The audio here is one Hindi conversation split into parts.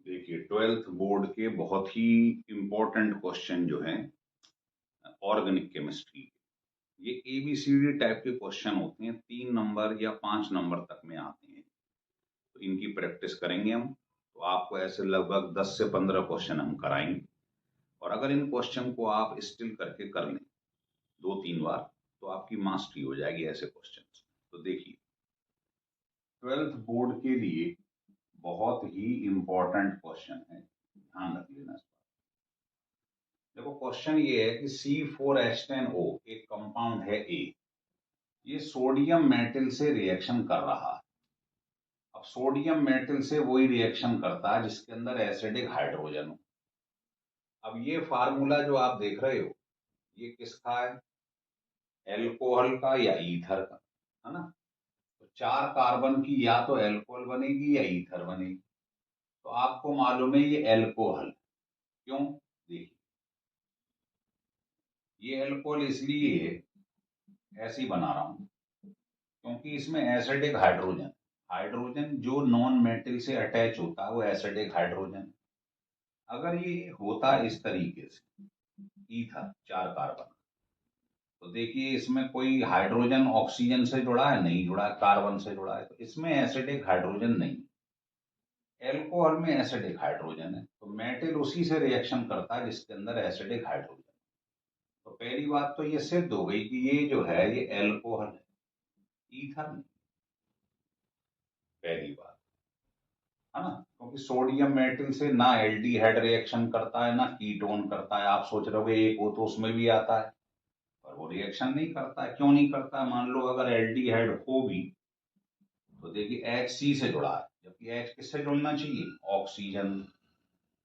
देखिए, 12th बोर्ड के बहुत ही इम्पोर्टेंट क्वेश्चन जो हैं ऑर्गेनिक केमिस्ट्री के, ये ABCD टाइप के क्वेश्चन होते हैं, 3 नंबर या 5 नंबर तक में आते हैं। तो इनकी प्रैक्टिस करेंगे हम। तो आपको ऐसे लगभग 10 से 15 क्वेश्चन हम कराएंगे, और अगर इन क्वेश्चन को आप स्टिल करके कर लें 2-3 बार, तो आपकी मास्टरी हो जाएगी ऐसे क्वेश्चन। तो देखिए, 12th बोर्ड के लिए बहुत ही इम्पोर्टेंट क्वेश्चन है, ध्यान रख लेना। देखो, क्वेश्चन ये है कि C4H10O एक कंपाउंड है A, ये सोडियम मेटल से रिएक्शन कर रहा है। अब सोडियम मेटल से वही रिएक्शन करता है जिसके अंदर एसिडिक हाइड्रोजन हो। अब ये फार्मूला जो आप देख रहे हो, ये किसका है? एल्कोहल का या ईथर का, है ना? तो 4 कार्बन की या तो एल्कोहल बनेगी या ईथर बनेगी। तो आपको मालूम है ये एल्कोहल। क्यों? देखिए, ये एल्कोहल इसलिए ऐसे ही बना रहा हूं क्योंकि इसमें एसिडिक हाइड्रोजन, हाइड्रोजन जो नॉन मेटल से अटैच होता है वो एसिडिक हाइड्रोजन। अगर ये होता इस तरीके से, ईथर 4 कार्बन, तो देखिए इसमें कोई हाइड्रोजन ऑक्सीजन से जुड़ा है? नहीं जुड़ा है, कार्बन से जुड़ा है, तो इसमें एसिडिक हाइड्रोजन नहीं। एल्कोहल में एसिडिक हाइड्रोजन है, तो मेटल उसी से रिएक्शन करता है जिसके अंदर एसिडिक हाइड्रोजन। तो पहली बात तो ये सिद्ध हो गई कि ये जो है ये एल्कोहल है, ईथर नहीं। पहली बात, है ना? क्योंकि सोडियम मेटल से ना एल्डिहाइड रिएक्शन करता है ना कीटोन करता है। आप सोच रहे हो एक हो तो उसमें भी आता है, पर वो रिएक्शन नहीं करता है। क्यों नहीं करता है? मान लो अगर एल्डिहाइड हो भी, तो देखिए HC से जुड़ा है, जबकि H किससे जुड़ना चाहिए? ऑक्सीजन,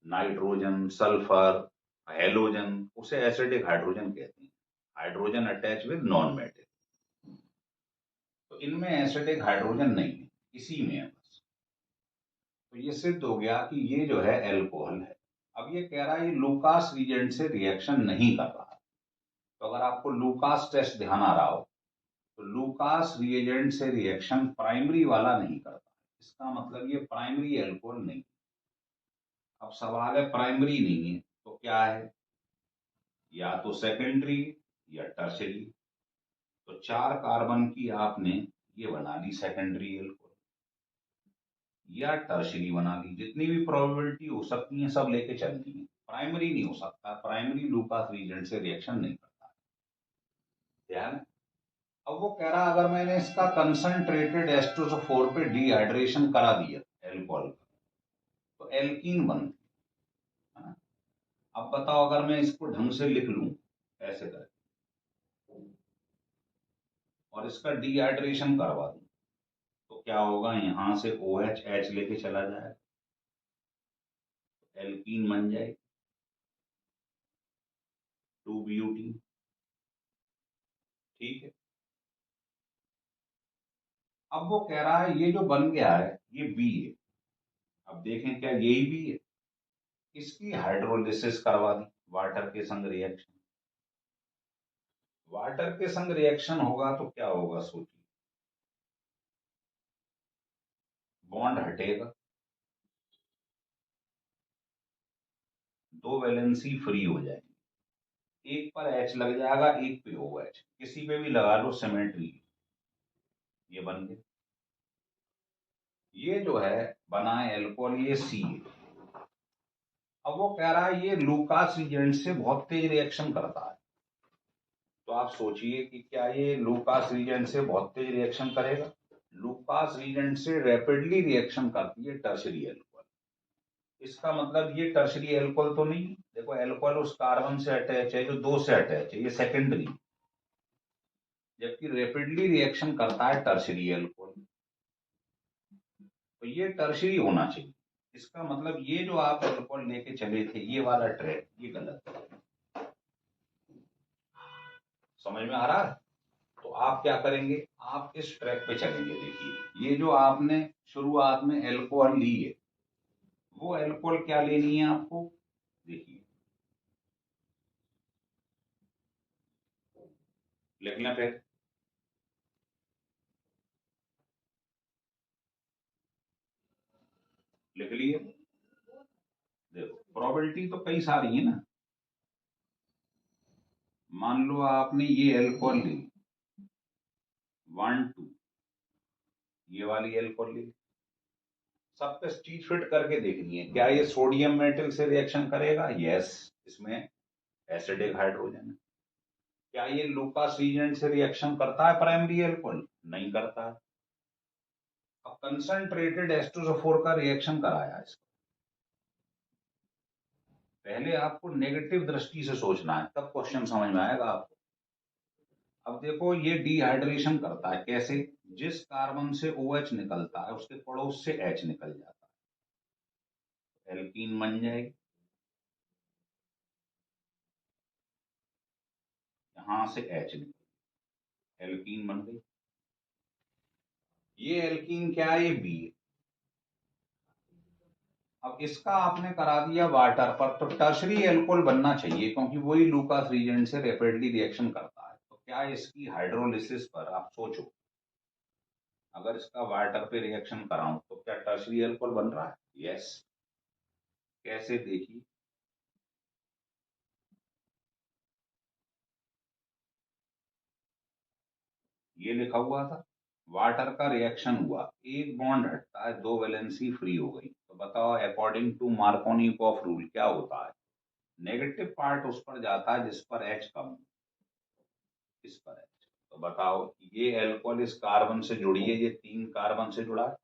नाइट्रोजन, सल्फर, हेलोजन, उसे एसिडिक हाइड्रोजन कहते हैं। Hydrogen attach with non metal, तो इनमें एसिडिक हाइड्रोजन नहीं है, इसी में है बस। तो ये सिद्ध हो गया कि ये जो है एल्कोहल है। अब ये कह रहा है ये लूकास रिएजेंट से रिएक्शन नहीं कर रहा है। तो अगर आपको लूकास टेस्ट ध्यान आ रहा हो, तो लूकास रिएजेंट से रिएक्शन प्राइमरी वाला नहीं करता, इसका मतलब ये प्राइमरी एल्कोहल नहीं। अब सवाल है प्राइमरी नहीं है तो क्या है? या तो सेकेंडरी या टर्शरी। तो 4 कार्बन की आपने ये बना ली सेकेंडरी एल्कोहल, या टर्शरी बना ली। जितनी भी प्रोबेबिलिटी हो सकती है सब लेके चलनी है। प्राइमरी नहीं हो सकता, प्राइमरी लूकास रिएजेंट से रिएक्शन नहीं करता। ध्यान है? अब वो कह रहा अगर मैंने इसका कंसंट्रेटेड H2SO4 पे डिहाइड्रेशन करा दिया एल्कोहल का, तो एल्कीन बनती है ना? अब बताओ अगर मैं इसको ढंग से लिख लूं ऐसे कर, और इसका डिहाइड्रेशन करवा दूं, तो क्या होगा? यहां से OH H लेके चला जाएगा, एल्कीन बन जाएगी 2 ब्यूटीन। ठीक है। अब वो कह रहा है ये जो बन गया है ये बी है। अब देखें क्या यही बी है? इसकी हाइड्रोलिसिस करवा दी वाटर के संग रिएक्शन। वाटर के संग रिएक्शन होगा तो क्या होगा? सोचिए, बॉन्ड हटेगा, 2 वैलेंसी फ्री हो जाएगी। एक पर H लग जाएगा, एक पे OH, किसी पे भी लगा लो सिमेट्री, ये बन गया। ये जो है बना है एल्कोहल, ये सी है। अब वो कह रहा है ये लूकास रिएजेंट से बहुत तेज रिएक्शन करता है। तो आप सोचिए कि क्या ये लूकास रिएजेंट से बहुत तेज रिएक्शन करेगा? लूकास रिएजेंट से रैपिडली रिएक्शन करती है टर्शरी एल्कोहल। इसका मतलब ये टर्शरी एल्कोहल तो नहीं। देखो, एल्कोहल उस कार्बन से अटैच है जो 2 से अटैच है, ये सेकेंडरी। जबकि रैपिडली रिएक्शन करता है टर्शरी एल्कोहल, तो ये टर्शरी होना चाहिए। इसका मतलब ये जो आप एल्कोहल लेके चले थे, ये वाला ट्रैक, ये गलत है। समझ में आ रहा है? तो आप क्या करेंगे? आप इस ट्रैक पे चलेंगे। देखिए, ये जो आपने शुरुआत में एल्कोहल ली है, वो एल्कोहल क्या लेनी है आपको? देखिए, लिखना फिर। लिख लिए? देखो प्रोबेबिलिटी तो कई सारी है ना। मान लो आपने ये एल्कोहल ली 1 2, ये वाली एल्कोहल ली, सब पे चीज फिट करके देखनी है क्या ये सोडियम मेटल से रिएक्शन करेगा। यस, इसमें एसिडिक हाइड्रोजन है। क्या ये लूकास रीजेंट से रिएक्शन करता है प्राइमरी एल्कोहल? नहीं करता है। अब कंसंट्रेटेड H2SO4 का रिएक्शन कराया इसको, पहले आपको नेगेटिव दृष्टि से सोचना है, तब क्वेश्चन समझ में आएगा आपको। अब देखो ये डिहाइड्रेशन करता है कैसे, जिस कार्बन से OH निकलता है उसके पड़ोस से H निकल जाता है, एल्कीन बन जाएगी। यहां से H निकल, एल्कीन बन गई। ये एल्कीन क्या है, ये बी है। अब इसका आपने करा दिया वाटर पर, तो टर्शरी एल्कोहल बनना चाहिए क्योंकि वही लूकास रीजेंट से रैपिडली रिएक्शन करता है। तो क्या इसकी हाइड्रोलिसिस पर आप सोचो, अगर इसका वाटर पे रिएक्शन कराऊं तो क्या टर्शरी एल्कोहल बन रहा है? यस। कैसे, देखिए, ये लिखा हुआ था वाटर का रिएक्शन हुआ, एक बॉन्ड हटता है, दो वैलेंसी फ्री हो गई। तो बताओ अकॉर्डिंग टू मार्कोनिकॉफ रूल क्या होता है, नेगेटिव पार्ट उस पर जाता है जिस पर H कम हो, इस पर H। तो बताओ ये एल्कोहल इस कार्बन से जुड़ी है, ये 3 कार्बन से जुड़ा है,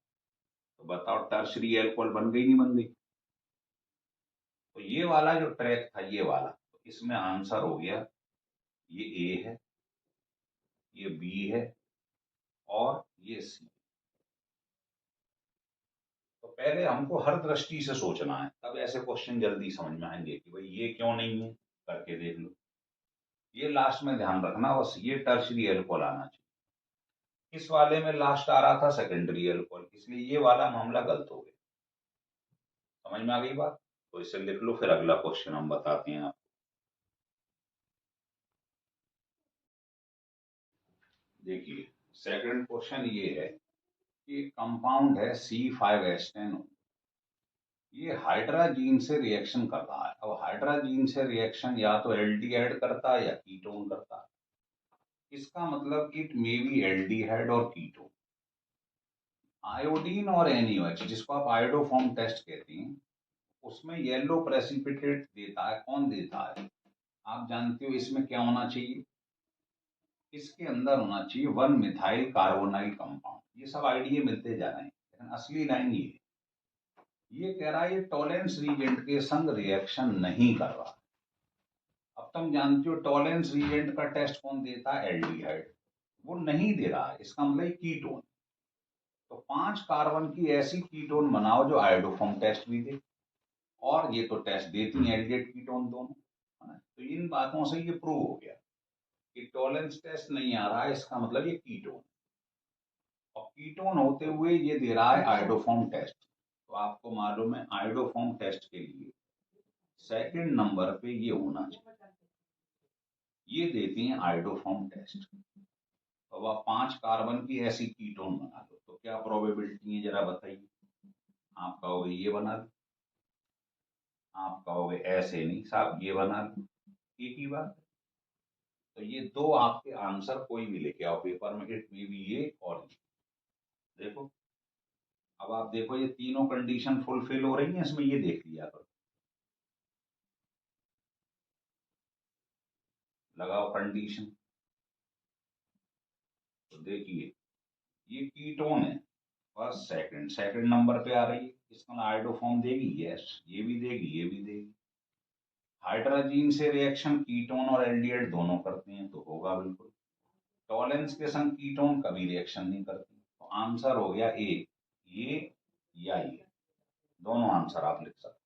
तो बताओ टर्शरी एल्कोहल बन गई नहीं बन गई? तो ये वाला जो ट्रैक था ये वाला, तो इसमें आंसर हो गया ये ए है, ये बी है और ये सी। तो पहले हमको हर दृष्टि से सोचना है, तब ऐसे क्वेश्चन जल्दी समझ में आएंगे कि भाई ये क्यों नहीं है, करके देख लो। ये लास्ट में ध्यान रखना, बस ये टर्शरी एल्कोहल आना चाहिए। इस वाले में लास्ट आ रहा था सेकेंडरी एल्कोहल, इसलिए ये वाला मामला गलत हो गया। समझ में आ गई बात? तो इसे लिख लो, फिर अगला क्वेश्चन हम बताते हैं आपको। देखिए सेकंड क्वेश्चन ये है कि कंपाउंड है C5H10, ये हाइड्राजीन से रिएक्शन कर रहा है। अब हाइड्राजीन से रिएक्शन या तो एल्डिहाइड करता है या कीटोन करता है। इसका मतलब इट मे बी एल्डिहाइड और कीटोन। आयोडीन और NaOH, जिसको आप आयोडोफॉर्म टेस्ट कहते हैं, उसमें येलो प्रेसिपिटेट देता है। कौन देता है आप जानते हो? इसमें क्या होना चाहिए, इसके अंदर होना चाहिए 1 मिथाइल कार्बोनाइल कंपाउंड। ये सब आइडिया मिलते जा रहे हैं, लेकिन असली लाइन ये कह रहा है ये टॉलेंस रीजेंट के संग रिएक्शन नहीं कर रहा। अब तुम जानते हो टॉलेंस रीजेंट का टेस्ट कौन देता है? एल्डिहाइड। वो नहीं दे रहा है, इसका मतलब कीटोन। तो 5 कार्बन की ऐसी कीटोन बनाओ जो आयोडोफॉर्म टेस्ट भी दे, और ये तो टेस्ट देती है एल्डिहाइड कीटोन दोनों, है ना? तो इन बातों से ये प्रूव हो गया कि टॉलेंस टेस्ट नहीं आ रहा है, इसका मतलब ये कीटोन। और कीटोन होते हुए ये दे रहा है आयोडोफॉर्म टेस्ट। तो आपको मालूम है आयोडोफॉर्म टेस्ट के लिए सेकंड नंबर पे ये होना चाहिए, ये देती हैं आयोडोफॉर्म टेस्ट। अब आप 5 कार्बन की ऐसी कीटोन बना लो, तो क्या प्रोबेबिलिटी है जरा बताइए? आप कहोगे ये बना लो, आप कहोगे ऐसे नहीं साहब ये बना लो, एक ही बात है। तो ये दो आपके आंसर कोई भी लेके आओ पेपर में, इट मे बी ये और ये। देखो, अब आप देखो ये तीनों कंडीशन फुलफिल हो रही हैं इसमें, ये देख लिया करो। लगाओ कंडीशन, तो देखिए ये कीटोन है, फर्स्ट सेकंड सेकंड नंबर पे आ रही है, इसका आयोडोफॉर्म देगी, यस ये भी देगी ये भी देगी। हाइड्रोजीन से रिएक्शन कीटोन और एल्डिहाइड दोनों करते हैं, तो होगा बिल्कुल। टॉलेंस के संग कीटोन कभी रिएक्शन नहीं करती, तो आंसर हो गया ए, ये या ये, दोनों आंसर आप लिख सकते।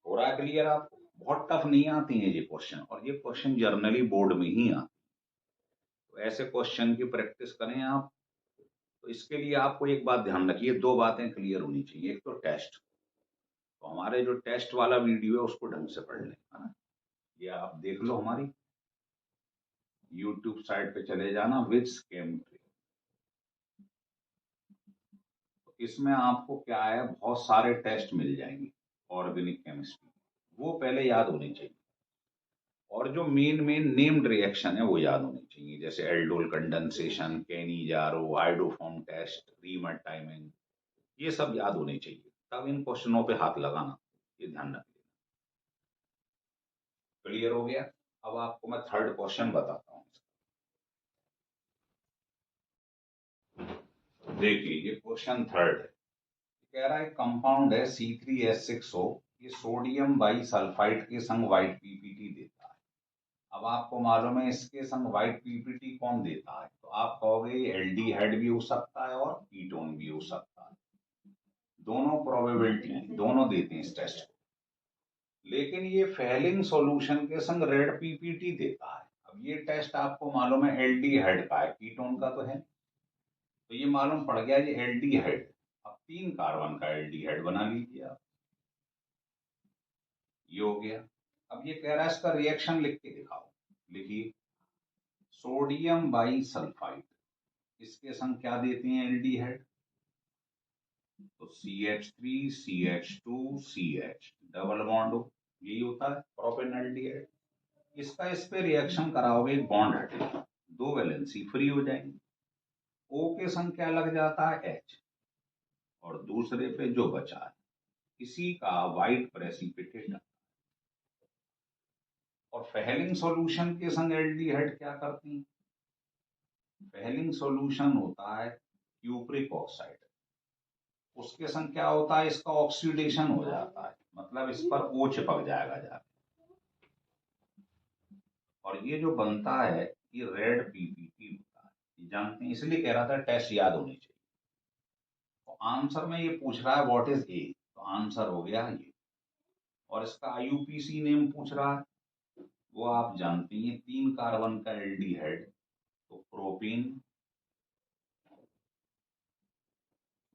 हो रहा है क्लियर आपको? बहुत टफ नहीं आती हैं ये क्वेश्चन, और ये क्वेश्चन जर्नली बोर्ड में ही आते हैं। तो ऐसे क्वेश्चन की प्रैक्टिस करें आप। तो इसके लिए आपको एक बात ध्यान रखिए, दो बातें क्लियर होनी चाहिए। एक तो टेस्ट, तो हमारे जो टेस्ट वाला वीडियो है उसको ढंग से पढ़ लें, है ना? ये आप देख लो, हमारी यूट्यूब साइट पे चले जाना, विच केमिस्ट्री। तो इसमें आपको क्या है, बहुत सारे टेस्ट मिल जाएंगे। ऑर्गेनिक केमिस्ट्री, वो पहले याद होनी चाहिए। और जो मेन नेम्ड रिएक्शन है वो याद होनी चाहिए, जैसे aldol condensation, Cannizzaro, iodoform test, Reimer Tiemann, ये सब याद होने चाहिए, तब इन क्वेश्चनों पे हाथ लगाना, ये ध्यान रखिए। क्लियर हो गया? अब आपको मैं थर्ड क्वेश्चन बताता हूँ। देखिए ये क्वेश्चन थर्ड है, कह रहा है कंपाउंड है C3H6O, ये सोडियम बाई सल्फाइड के संग व्हाइट पीपीटी देता है। अब आपको मालूम है इसके संग व्हाइट पीपीटी कौन देता है, तो आप कहोगे एल्डिहाइड भी हो सकता है और कीटोन भी हो सकता है, दोनों प्रोबेबिलिटी दोनों देते हैं इस टेस्ट को। लेकिन ये फेलिंग सॉल्यूशन के संग रेड पीपीटी देता है। अब ये टेस्ट आपको मालूम है एल्डिहाइड का है, कीटोन का तो है, तो ये मालूम पड़ गया ये एल्डिहाइड। अब 3 कार्बन का एल्डिहाइड बना लीजिए आप, ये हो गया। अब ये कह रहा है इसका रिएक्शन लिख के दिखाओ, लिखिए सोडियम बाई सल्फाइड, इसके संग क्या देते हैं एल्डिहाइड, तो CH3CH2CH डबल बॉन्ड हो, यही होता है प्रोपेनॉल्डिहाइड। इसका इस पे रिएक्शन कराओगे, बॉन्ड हटेगा, 2 वैलेंसी फ्री हो जाएंगी, O के संग क्या लग जाता है H, और दूसरे पे जो बचा है इसी का व्हाइट प्रेसिपिटेट। और फेलिंग सॉल्यूशन के संग एल्डिहाइड क्या करती हैं, फेलिंग सॉल्यूशन होता है क्यूप्रिक ऑक्साइड, उसके संग क्या होता है, इसका ऑक्सीडेशन हो जाता है, मतलब इस पर O चिपक जाएगा जाके, और ये जो बनता है ये रेड पीपीटी होता है, ये जानते हैं, इसलिए कह रहा था टेस्ट याद होनी चाहिए। तो आंसर में ये पूछ रहा है व्हाट इज ए, तो आंसर हो गया ये। और इसका आईयूपीसी नेम पूछ रहा है, वो आप जानती हैं 3 कार्बन का एल्डिहाइड, तो प्रोपीन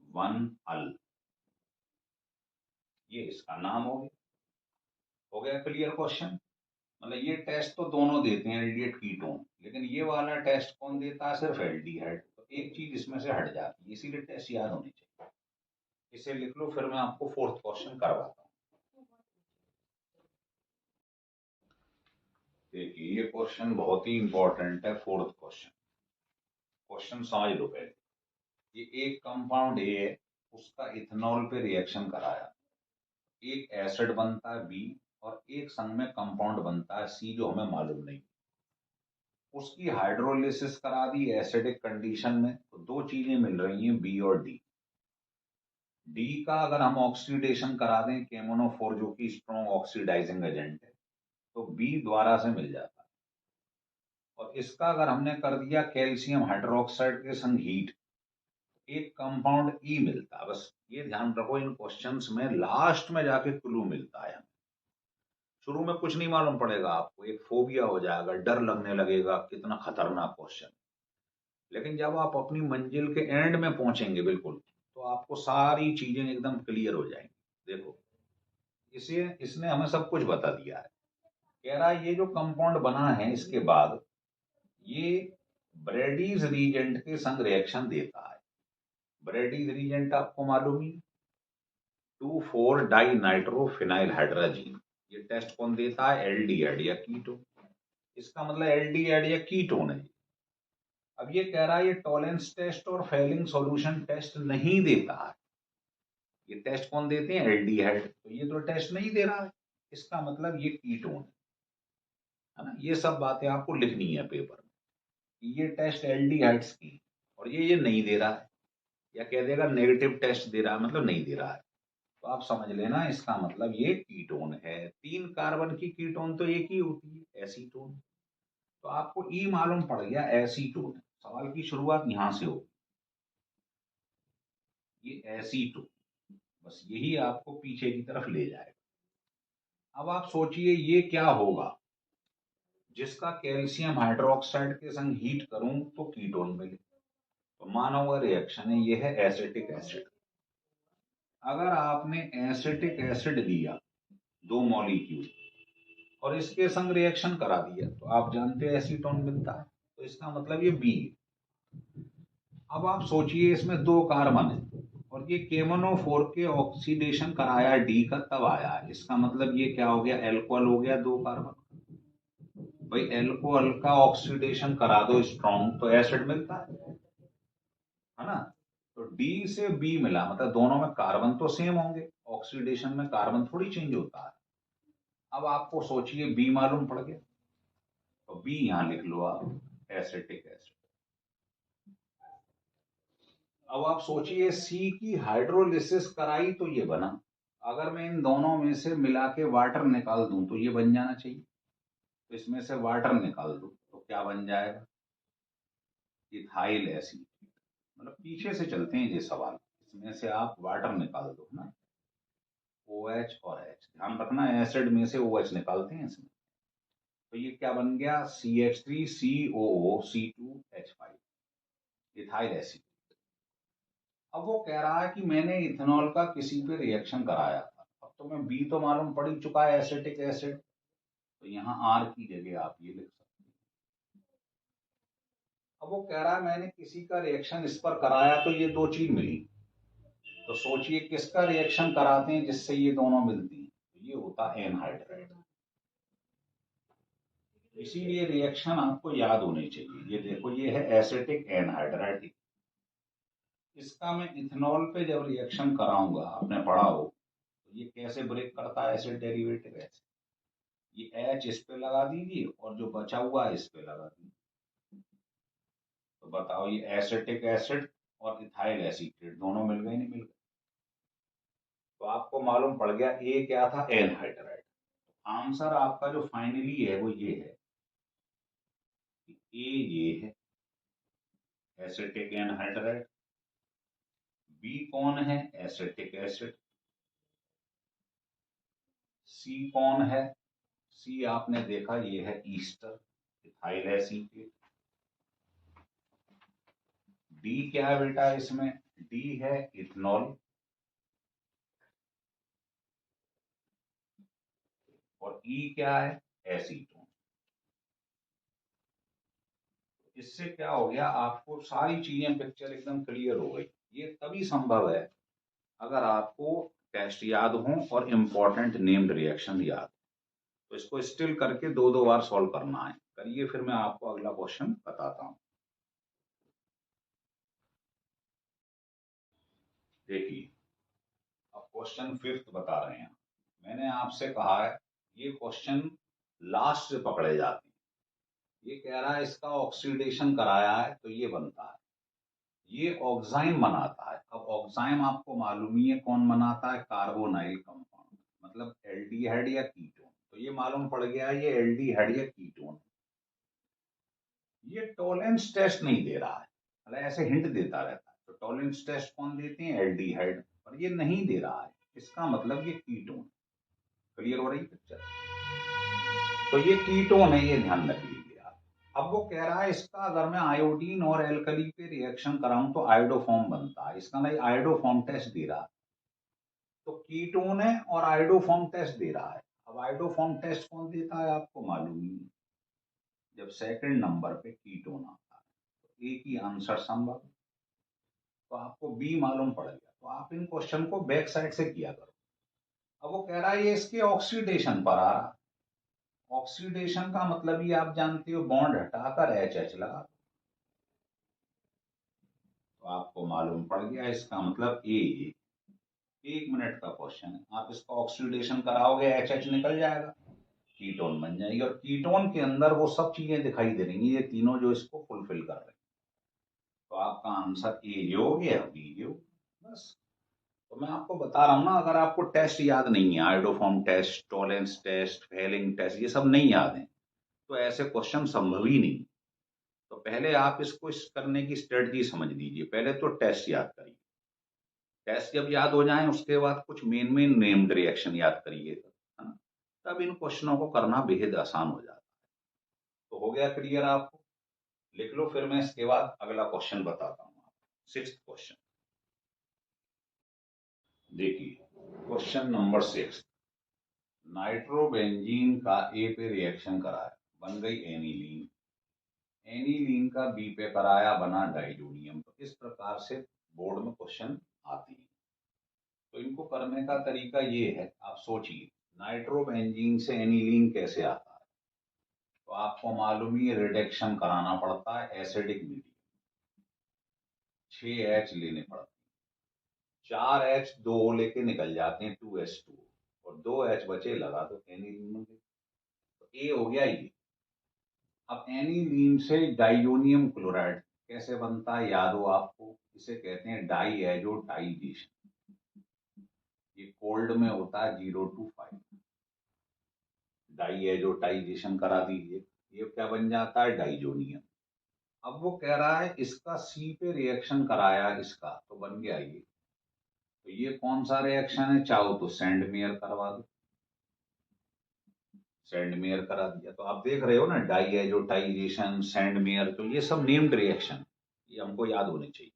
1अल, ये इसका नाम हो गया। हो गया क्लियर क्वेश्चन? मतलब ये टेस्ट तो दोनों देते हैं एल्डिहाइड कीटोन, लेकिन ये वाला टेस्ट कौन देता है, सिर्फ एल्डिहाइड, तो एक चीज इसमें से हट जाती है, इसीलिए टेस्ट याद होनी चाहिए। इसे लिख लो, फिर मैं आपको फोर्थ क्वेश्चन करवाता हूँ। देखिए ये क्वेश्चन बहुत ही इंपॉर्टेंट है, फोर्थ क्वेश्चन। क्वेश्चन समझ लो पहले, ये एक कंपाउंड ए है, उसका इथेनॉल पे रिएक्शन कराया, एक एसिड बनता है बी, और एक संग में कंपाउंड बनता है सी, जो हमें मालूम नहीं। उसकी हाइड्रोलिसिस करा दी एसिडिक कंडीशन में, तो 2 चीजें मिल रही हैं, बी और डी। डी का अगर हम ऑक्सीडेशन करा दें केमोनोफोर, जो कि स्ट्रॉन्ग ऑक्सीडाइजिंग एजेंट है, तो बी द्वारा से मिल जाता है। और इसका अगर हमने कर दिया कैल्शियम हाइड्रोक्साइड के संग हीट, एक कंपाउंड ई मिलता है। बस ये ध्यान रखो, इन क्वेश्चंस में लास्ट में जाके क्लू मिलता है, शुरू में कुछ नहीं मालूम पड़ेगा आपको, एक फोबिया हो जाएगा, डर लगने लगेगा, कितना खतरनाक क्वेश्चन। लेकिन जब आप अपनी मंजिल के एंड में पहुंचेंगे बिल्कुल, तो आपको सारी चीजें एकदम क्लियर हो जाएंगी। देखो इसे इसने हमें सब कुछ बता दिया है। कह रहा है ये जो कंपाउंड बना है इसके बाद ये ब्रेडीज रीजेंट के संग रिएक्शन देता है। ब्रेडीज रीजेंट आपको मालूम ही, 2,4 डाई नाइट्रोफिनाइल हाइड्रोजीन, ये टेस्ट कौन देता है, एल्डिहाइड या कीटोन। इसका मतलब एल्डिहाइड या कीटोन है। अब ये कह रहा है ये टॉलेंस टेस्ट और फेलिंग सॉल्यूशन टेस्ट नहीं देता है, ये टेस्ट कौन देते हैं, एल्डिहाइड, तो ये तो टेस्ट नहीं दे रहा है, इसका मतलब ये कीटोन है ना। ये सब बातें आपको लिखनी है पेपर में, ये टेस्ट एल्डिहाइड्स की, और ये नहीं दे रहा है, या कह देगा नेगेटिव टेस्ट दे रहा है, मतलब नहीं दे रहा है, तो आप समझ लेना इसका मतलब ये कीटोन है। 3 कार्बन की कीटोन तो एक ही होती है, एसीटोन, तो आपको ई मालूम पड़ गया एसीटोन। सवाल की शुरुआत यहां से हो, ये एसीटोन, बस यही आपको पीछे की तरफ ले जाएगा। अब आप सोचिए ये क्या होगा, जिसका कैल्शियम हाइड्रोक्साइड के संग हीट करूं तो कीटोन मिले, तो माना हुआ रिएक्शन है, ये है एसिटिक एसिड। अगर आपने एसिटिक एसिड लिया 2 मॉलिक्यूल और इसके संग रिएक्शन करा दिया, तो आप जानते हैं एसीटोन मिलता है, तो इसका मतलब ये बी। अब आप सोचिए इसमें 2 कार्बन है और ये KMnO4 के ऑक्सीडेशन कराया डी का तब आया, इसका मतलब ये क्या हो गया, एल्कोहल हो गया 2 कार्बन। भाई एल्कोहल का ऑक्सीडेशन करा दो स्ट्रॉन्ग तो एसिड मिलता है ना। तो डी से बी मिला, मतलब दोनों में कार्बन तो सेम होंगे, ऑक्सीडेशन में कार्बन थोड़ी चेंज होता है। अब आपको सोचिए बी मालूम पड़ गया, तो बी यहां लिख लो आप, एसिटिक एसिड। अब आप सोचिए सी की हाइड्रोलिसिस कराई तो ये बना, अगर मैं इन दोनों में से मिला के वाटर निकाल दूं तो ये बन जाना चाहिए। तो इसमें से वाटर निकाल दूं तो क्या बन जाएगा, इथाइल एसिड। मतलब पीछे से चलते हैं ये सवाल, इसमें से आप वाटर निकाल दो ना, OH और H, ध्यान रखना एसिड में से OH निकालते हैं इसमें। तो ये क्या बन गया, CH3COO, C2H5, इथाइल एसिड। अब वो कह रहा है कि मैंने इथेनॉल का किसी पे रिएक्शन कराया था, अब तो मैं बी तो मालूम पड़ ही चुका है, एसिटिक एसिड, तो यहाँ आर की जगह आप ये लिख सकते हैं। अब वो कह रहा है मैंने किसी का रिएक्शन इस पर कराया तो ये 2 चीज मिली, तो सोचिए किसका रिएक्शन कराते हैं जिससे ये दोनों मिलती हैं, तो ये होता है एनहाइड्राइड। इसीलिए रिएक्शन आपको याद होनी चाहिए, ये देखो ये है एसिटिक एनहाइड्राइड, इसका मैं इथेनॉल पे जब रिएक्शन कराऊंगा, आपने पढ़ा हो, तो ये कैसे ब्रेक करता है एसिड डेरिवेटिव, ऐसे ये H इस पे लगा दीजिए और जो बचा हुआ है इस पे लगा दीजिए, तो बताओ ये एसिटिक एसिड और इथाइल एसीटेट दोनों मिल गए, नहीं मिल गए। तो आपको मालूम पड़ गया ए क्या था, एनहाइड्राइड। आंसर आपका जो फाइनली है वो ये है कि ए ये है एसिटिक एनहाइड्राइड, बी कौन है, एसिटिक एसिड, सी कौन है, सी आपने देखा ये है ईस्टर, इथाइल एसीटेट। डी क्या है बेटा इसमें, डी है इथेनॉल, और ई क्या है, एसीटोन। इससे क्या हो गया, आपको सारी चीजें पिक्चर एकदम क्लियर हो गई। ये तभी संभव है अगर आपको टेस्ट याद हो और इंपॉर्टेंट नेम्ड रिएक्शन याद, तो इसको स्टिल करके 2-2 बार सॉल्व करना है, करिए फिर मैं आपको अगला क्वेश्चन बताता हूं। देखिए अब क्वेश्चन 5th बता रहे हैं, मैंने आपसे कहा है ये क्वेश्चन लास्ट से पकड़े जाते हैं। ये कह रहा है इसका ऑक्सीडेशन कराया है तो ये बनता है, ये ऑक्साइम बनाता है। अब ऑक्साइम आपको मालूम ही है कौन बनाता है, कार्बोनाइल कंपाउंड, मतलब एल्डिहाइड या कीटोन। तो ये मालूम पड़ गया ये एल्डिहाइड या कीटोन। ये टॉलेंस टेस्ट नहीं दे रहा है, मतलब ऐसे हिंट देता रहता है। तो टॉलेंस टेस्ट कौन देते हैं, एल्डिहाइड, और ये नहीं दे रहा है, इसका मतलब ये कीटोन। क्लियर हो रही पिक्चर, तो ये कीटोन है, ये ध्यान रख लीजिए आप। अब वो कह रहा है इसका अगर मैं आयोडीन और एल्कली पे रिएक्शन कराऊं तो आयोडोफॉर्म बनता है, इसका नहीं आयोडोफॉर्म टेस्ट दे रहा है, तो कीटोन है और आयोडोफॉर्म टेस्ट दे रहा है। अब आयोडोफॉर्म टेस्ट कौन देता है आपको मालूम ही है, जब सेकंड नंबर पे कीटोन आता है, तो एक ही आंसर संभव। तो आपको बी मालूम पड़ गया, तो आप इन क्वेश्चन को बैक साइड से किया करो। अब वो कह रहा है ये इसके ऑक्सीडेशन पर आ रहा, ऑक्सीडेशन का मतलब ही आप जानते हो, बॉन्ड हटाकर HH लगा, तो आपको मालूम पड़ गया इसका मतलब ए। 1 मिनट का क्वेश्चन है, आप इसका ऑक्सीडेशन कराओगे HH निकल जाएगा, कीटोन बन जाएगी, और कीटोन के अंदर वो सब चीजें दिखाई दे रही ये तीनों जो इसको फुलफिल कर रहे हैं। तो आपका आंसर ए हो गया, बी हो, बस। तो मैं आपको बता रहा हूं ना, अगर आपको टेस्ट याद नहीं है, iodoform test, Tollens test, Fehling test, ये सब नहीं याद है, तो ऐसे क्वेश्चन संभव ही नहीं। तो पहले आप इसको इस करने की स्ट्रेटजी समझ लीजिए, पहले तो टेस्ट याद करिए, टेस्ट जब याद हो जाए उसके बाद कुछ मेन मेन नेम्ड रिएक्शन याद करिए, है ना, तब इन क्वेश्चनों को करना बेहद आसान हो जाता है। तो हो गया क्लियर आपको, लिख लो, फिर मैं इसके बाद अगला क्वेश्चन बताता हूँ आपको। 6th क्वेश्चन देखिए, क्वेश्चन नंबर 6, नाइट्रोबेंजीन का ए पे रिएक्शन कराया, बन गई एनिलीन, एनिलीन का बी पे कराया, बना डाइजोनियम। तो इस प्रकार से बोर्ड में क्वेश्चन आती हैं। तो इनको करने का तरीका ये है, आप सोचिए नाइट्रोबेंजीन से एनिलीन कैसे आता है। तो आपको मालूम ही रिडक्शन कराना पड़ता है एसिडिक मीडियम, 6H लेने पड़ते हैं, 4H दो लेके निकल जाते हैं 2H2 और 2H बचे लगा तो एनिलीन बन गई। तो ए हो गया ये। अब एनिलीन से डाइयोनियम क्लोराइड कैसे बनता है याद हो आपको, इसे कहते हैं डाइएजोटाइजेशन। ये कोल्ड में होता है 0 to 5, डाइएजोटाइजेशन करा दीजिए, ये क्या बन जाता है डाइजोनियम। अब वो कह रहा है इसका सी पे रिएक्शन कराया इसका तो बन गया ये। तो ये कौन सा रिएक्शन है, चाहो तो सैंडमेयर करवा दो, सैंडमेयर करा दिया। तो आप देख रहे हो ना डाइएजोटाइजेशन, सैंडमेयर, तो ये सब नेम्ड रिएक्शन, ये हमको याद होने चाहिए।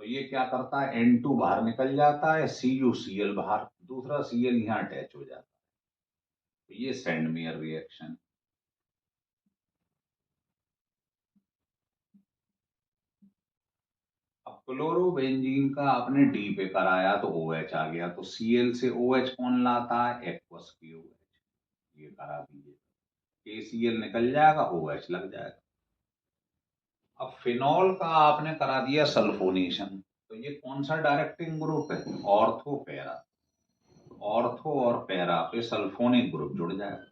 तो ये क्या करता है N2 बाहर निकल जाता है, CuCl बाहर, दूसरा Cl यहाँ अटैच हो जाता है। तो ये सैंडमेयर रिएक्शन। अब क्लोरोबेंजीन का आपने डी पे कराया तो OH आ गया, तो Cl से OH कौन लाता है, एक्वस KOH, ये करा दीजिए, KCl निकल जाएगा, OH लग जाएगा। अब फिनॉल का आपने करा दिया सल्फोनेशन, तो ये कौन सा डायरेक्टिंग ग्रुप है, ऑर्थो पैरा, ऑर्थो और पैरा पे सल्फोनिक ग्रुप जुड़ जाएगा।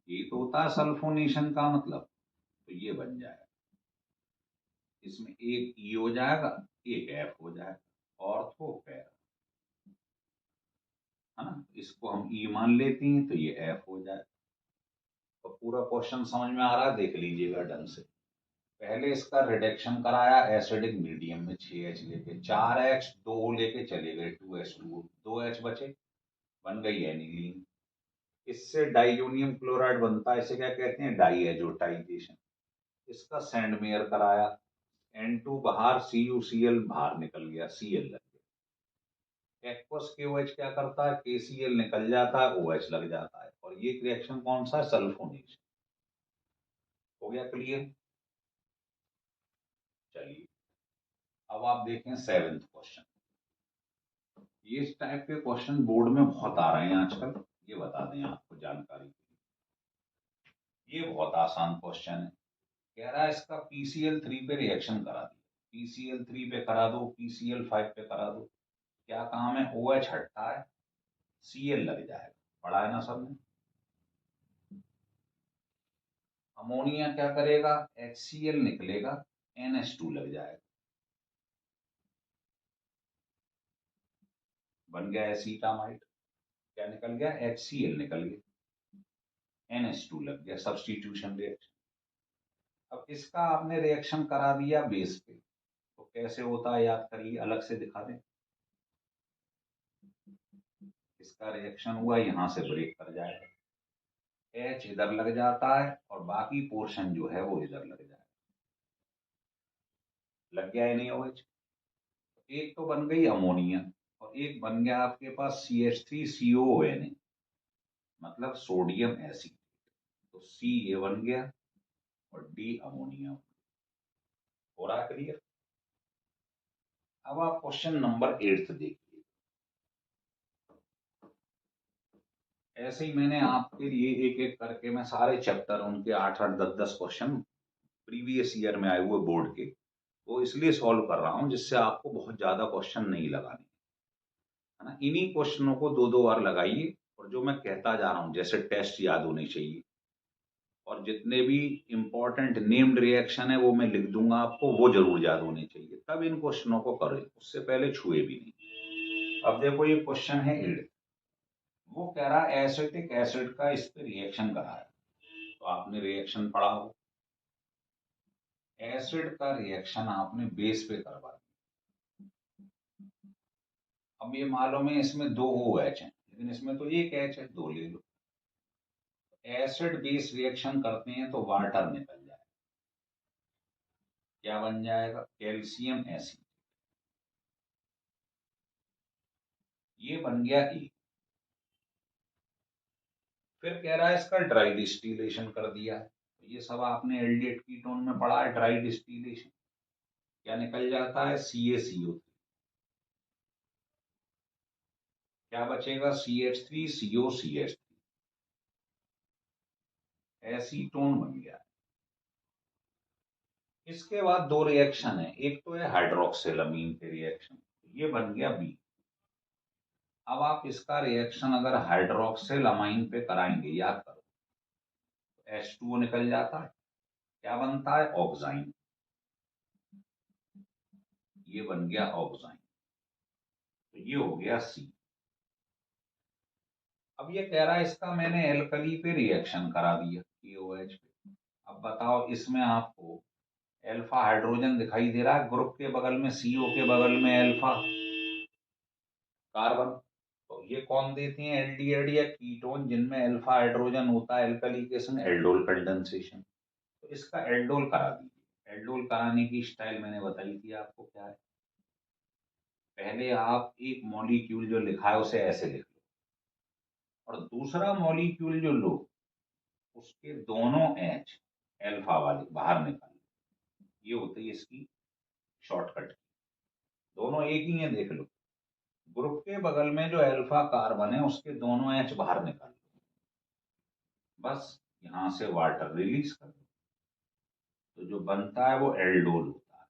ये तो होता है सल्फोनेशन का मतलब। तो ये बन जाएगा, इसमें एक ई हो जाएगा, एक एफ हो जाएगा, ऑर्थो पैरा, है ना। इसको हम ई मान लेते हैं तो ये एफ हो जाएगा। तो पूरा क्वेश्चन समझ में आ रहा है, देख लीजिएगा ढंग से। पहले इसका रिडक्शन कराया एसिडिक मीडियम में 6H लेके, 4H दो लेके चले गए 2H2, 2H बचे, बन गई एनिलीन। इससे डाइयोनियम क्लोराइड बनता है, इसे क्या कहते हैं, डाइएजोटाइजेशन। इसका सैंडमेयर कराया, N2 बाहर, CuCl बाहर निकल गया, Cl लग गया। एक्वस KOH क्या करता है, KCl निकल जाता है, OH लग जाता है। और ये रिएक्शन कौन सा है, सल्फोनेशन। हो गया क्लियर। चलिए अब आप देखें 7th क्वेश्चन। ये इस टाइप के क्वेश्चन बोर्ड में बहुत आ रहे हैं आजकल, ये बता दें आपको जानकारी के लिए। ये बहुत आसान क्वेश्चन है। कह रहा है इसका PCl3 पे रिएक्शन करा दिया, PCl3 पे करा दो, PCl5 पे करा दो, क्या काम है, OH हटता है, Cl लग जाएगा, पढ़ा है ना सबने। अमोनिया क्या करेगा, HCl निकलेगा, NH2 लग जाएगा, बन गया एसीटामाइड। क्या निकल गया, HCl निकल गया, NH2 लग गया, सब्स्टिट्यूशन रिएक्शन। अब इसका आपने रिएक्शन करा दिया बेस पे, तो कैसे होता है याद करिए, अलग से दिखा दें। इसका रिएक्शन हुआ, यहां से ब्रेक कर जाएगा, H इधर लग जाता है और बाकी पोर्शन जो है वो इधर लग जाएगा, लग गया है नहीं OH। एक तो बन गई अमोनिया और एक बन गया आपके पास CH3COONA, मतलब सोडियम एसिड। तो C ये बन गया और D अमोनिया। हो रहा है क्लियर। अब आप क्वेश्चन नंबर 8 देखिए। ऐसे ही मैंने आपके लिए एक एक करके मैं सारे चैप्टर उनके 8-8 10-10 क्वेश्चन प्रीवियस ईयर में आए हुए बोर्ड के, वो इसलिए सॉल्व कर रहा हूं जिससे आपको बहुत ज्यादा क्वेश्चन नहीं लगाने, है ना। इन्हीं क्वेश्चनों को दो दो बार लगाइए, और जो मैं कहता जा रहा हूं जैसे टेस्ट याद होने चाहिए, और जितने भी इंपॉर्टेंट नेम्ड रिएक्शन है वो मैं लिख दूंगा आपको, वो जरूर याद होने चाहिए, तब इन क्वेश्चनों को करें, उससे पहले छुए भी नहीं। अब देखो ये क्वेश्चन है 8, वो कह रहा है एसिटिक एसिड का इस पे रिएक्शन करा है। तो आपने रिएक्शन पढ़ा हो, एसिड का रिएक्शन आपने बेस पे करवा दिया। अब ये मालूम है इसमें दो OH हैं, लेकिन इसमें तो एक H है, दो ले लो। एसिड बेस रिएक्शन करते हैं तो वाटर निकल जाएगा, क्या बन जाएगा, कैल्शियम एसिड, ये बन गया E। फिर कह रहा है इसका ड्राई डिस्टिलेशन कर दिया है, तो ये सब आपने एल्डिहाइड कीटोन में पढ़ा है, ड्राई डिस्टिलेशन। क्या निकल जाता है, CaCO3। क्या बचेगा, CH3COCH3, एसीटोन बन गया। इसके बाद दो रिएक्शन है, एक तो है हाइड्रोक्सिलामीन के रिएक्शन, ये बन गया बी। अब आप इसका रिएक्शन अगर हाइड्रोक्सिलामाइन पे कराएंगे, याद करो, तो H2O निकल जाता है, क्या बनता है, ऑक्साइन, ये बन गया ऑक्साइन, तो ये हो गया सी। अब ये कह रहा है इसका मैंने एल्कली पे रिएक्शन करा दिया, KOH पे। अब बताओ इसमें आपको अल्फा हाइड्रोजन दिखाई दे रहा है, ग्रुप के बगल में CO के बगल में अल्फा कार्बन, तो ये कौन देते हैं, एल्डिहाइड या कीटोन जिनमें अल्फा हाइड्रोजन होता है एल्कली के संग, एल्डोल कंडेंसेशन। तो इसका एल्डोल करा दीजिए। एल्डोल कराने की स्टाइल मैंने बताई थी आपको, क्या है, पहले आप एक मॉलिक्यूल जो लिखा है उसे ऐसे लिख लो, और दूसरा मॉलिक्यूल जो लो उसके दोनों एच अल्फा वाले बाहर निकाल लो, ये होती है इसकी शॉर्टकट। दोनों एक ही है, देख लो, ग्रुप के बगल में जो अल्फा कार्बन है उसके दोनों एच बाहर निकाल लो, बस यहां से वाटर रिलीज कर दो, तो जो बनता है वो एल्डोल होता है।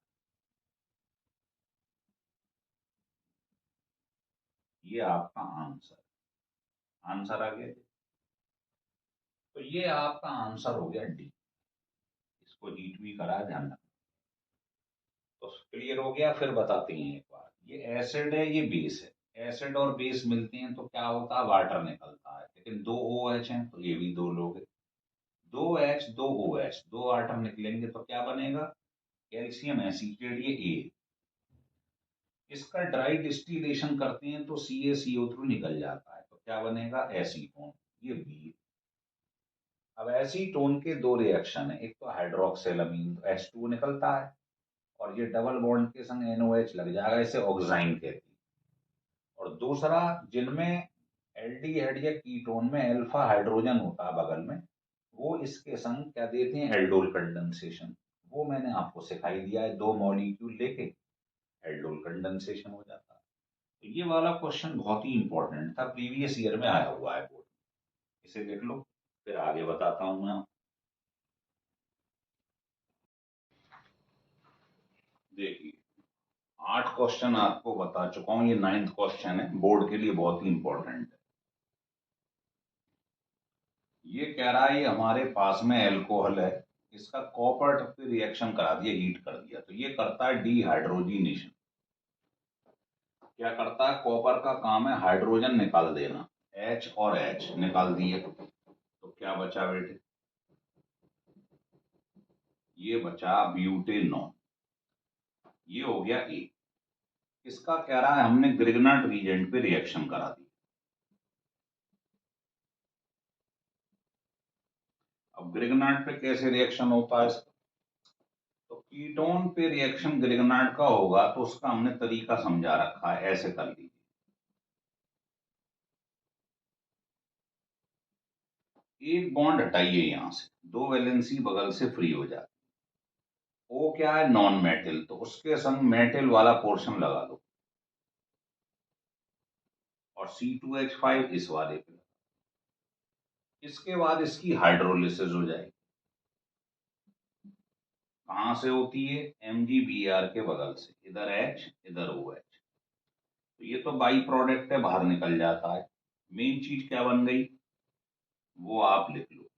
ये आपका आंसर आंसर आ गया। तो ये आपका आंसर हो गया डी। इसको हीट भी करा, ध्यान रखना। तो क्लियर हो गया, फिर बताते हैं एक बार, ये एसिड है ये बेस है, एसिड और बेस मिलते हैं तो क्या होता है, वाटर निकलता है, लेकिन दो OH हैं तो ये भी दो लोग हैं, दो H दो OH, दो वाटर निकलेंगे तो क्या बनेगा, कैल्शियम एसीटेट, ये ए। इसका ड्राई डिस्टिलेशन करते हैं तो CaCO3 निकल जाता है, तो क्या बनेगा, एसीटोन, ये बी। अब एसीटोन के दो रिएक्शन है, एक तो हाइड्रोक्सिलामीन, तो H2O निकलता है, और ये डबल बॉन्ड के संग NOH लग जाएगा, इसे ऑक्साइन कहते हैं। और दूसरा, जिनमें एल्डिहाइड या कीटोन में अल्फा हाइड्रोजन होता है बगल में, वो इसके संग क्या देते हैं, एल्डोल कंडेंसेशन। वो मैंने आपको सिखाई दिया है, दो मॉलिक्यूल लेके एल्डोल कंडेंसेशन हो जाता है। तो ये वाला क्वेश्चन बहुत ही इंपॉर्टेंट था, प्रीवियस ईयर में आया हुआ है बोर्ड में, इसे लिख लो, फिर आगे बताता हूं मैं। देखिए 8 क्वेश्चन आपको बता चुका हूं, ये 9th क्वेश्चन है, बोर्ड के लिए बहुत ही इंपॉर्टेंट है। ये कह रहा है ये हमारे पास में एल्कोहल है, इसका कॉपर पे रिएक्शन करा दिया, हीट कर दिया, तो ये करता है डिहाइड्रोजिनेशन। क्या करता है, कॉपर का काम है हाइड्रोजन निकाल देना, H और H निकाल दिए, तो क्या बचा बेटे, ये बचा ब्यूटेनॉन, ये हो गया ए। इसका कह रहा है हमने ग्रिग्नार्ड रीजेंट पे रिएक्शन करा दी। अब ग्रिग्नार्ड पे कैसे रिएक्शन होता है इसका, तो कीटोन पे रिएक्शन ग्रिग्नार्ड का होगा तो उसका हमने तरीका समझा रखा है, ऐसे कर लीजिए, एक बॉन्ड हटाइए यहां से, दो वैलेंसी बगल से फ्री हो जाती है। ओ क्या है, नॉन मेटल, तो उसके संग मेटल वाला पोर्शन लगा दो, और C2H5 इस वाले पे। इसके बाद इसकी हाइड्रोलिसिस हो जाएगी, कहां से होती है, MgBr के बगल से, इधर H इधर OH, तो ये तो बाई प्रोडक्ट है, बाहर निकल जाता है। मेन चीज क्या बन गई, वो आप लिख लो,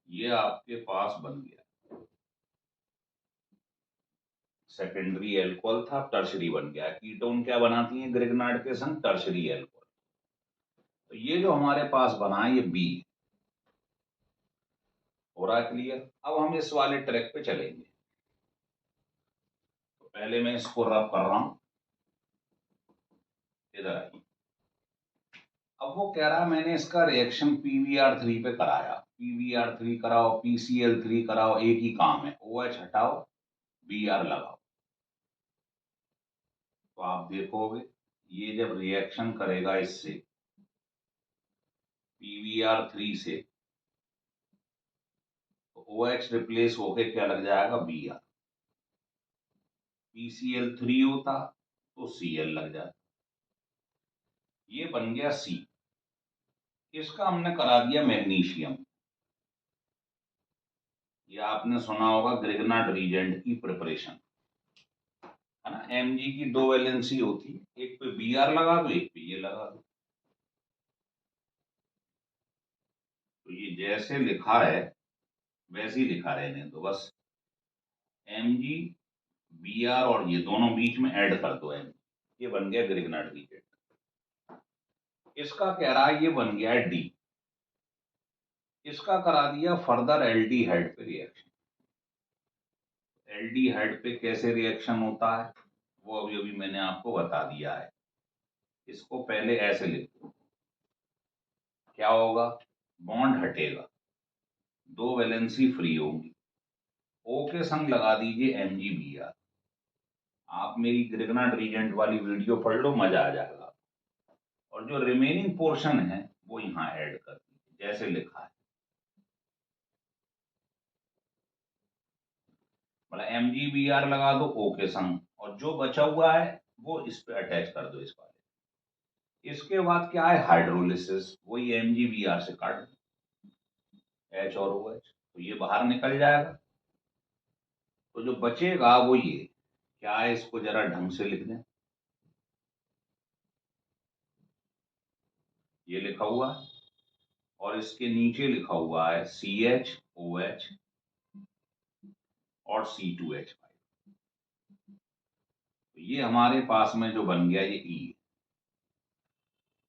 ये आपके पास बन गया, सेकेंडरी एल्कोहल था, टर्शरी बन गया। कीटोन क्या बनाती है ग्रिग्नार्ड के संग, टर्शरी एल्कोहल। तो ये जो हमारे पास बना है ये बी, हो रहा है क्लियर। अब हम इस वाले ट्रैक पे चलेंगे, तो पहले मैं इसको रब कर रहा हूं, इधर आइए। अब वो कह रहा है मैंने इसका रिएक्शन PbR3 पे कराया, PbR3 कराओ, PCl3 कराओ, एक ही काम है, OH हटाओ, Br लगाओ, तो आप देखोगे ये जब रिएक्शन करेगा इससे, PbR3 से, तो OH रिप्लेस होके क्या लग जाएगा, Br। PCl3 होता तो Cl लग जाता। ये बन गया C। इसका हमने करा दिया मैग्नीशियम। ये आपने सुना होगा ग्रिग्नार्ड रीजेंट की प्रिपरेशन, है ना। Mg की 2 वैलेंसी होती है, एक पे Br लगा दो, एक पे ये लगा दो। तो ये जैसे लिखा है वैसे ही लिखा रहने दो बस। Mg Br और ये दोनों बीच में ऐड कर दो Mg, ये बन गया ग्रिग्नार्ड रीजेंट। इसका कह रहा है ये बन गया है D। इसका करा दिया फर्दर एल्डिहाइड पे रिएक्शन। एल्डिहाइड पे कैसे रिएक्शन होता है वो अभी अभी मैंने आपको बता दिया है। इसको पहले ऐसे लिखो, क्या होगा, बॉन्ड हटेगा, 2 वैलेंसी फ्री होंगी, O के संग लगा दीजिए MgBr। आप मेरी ग्रिग्नार्ड रीजेंट वाली वीडियो पढ़ लो, मजा आ जाएगा। और जो रिमेनिंग पोर्शन है वो यहाँ ऐड कर दीजिए जैसे लिखा है, मतलब MgBr लगा दो O के संग, और जो बचा हुआ है वो इस पे अटैच कर दो, इस वाले। इसके बाद क्या है, हाइड्रोलिसिस, वही MgBr से काट दो, H और OH, तो ये बाहर निकल जाएगा। तो जो बचेगा वो ये क्या है, इसको जरा ढंग से लिख दें। ये लिखा हुआ है और इसके नीचे लिखा हुआ है CH, OH और C2H5। तो ये हमारे पास में जो बन गया ये E।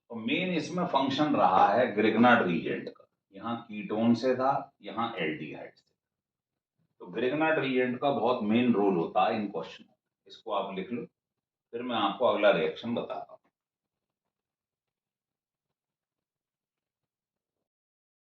तो मेन इसमें फंक्शन रहा है ग्रिग्नार्ड रीजेंट का, यहाँ कीटोन से था, यहाँ एल्डिहाइड से। तो ग्रिग्नार्ड रीजेंट का बहुत मेन रोल होता है इन क्वेश्चन। इसको आप लिख लो, फिर मैं आपको अगला रिएक्शन बताता हूँ।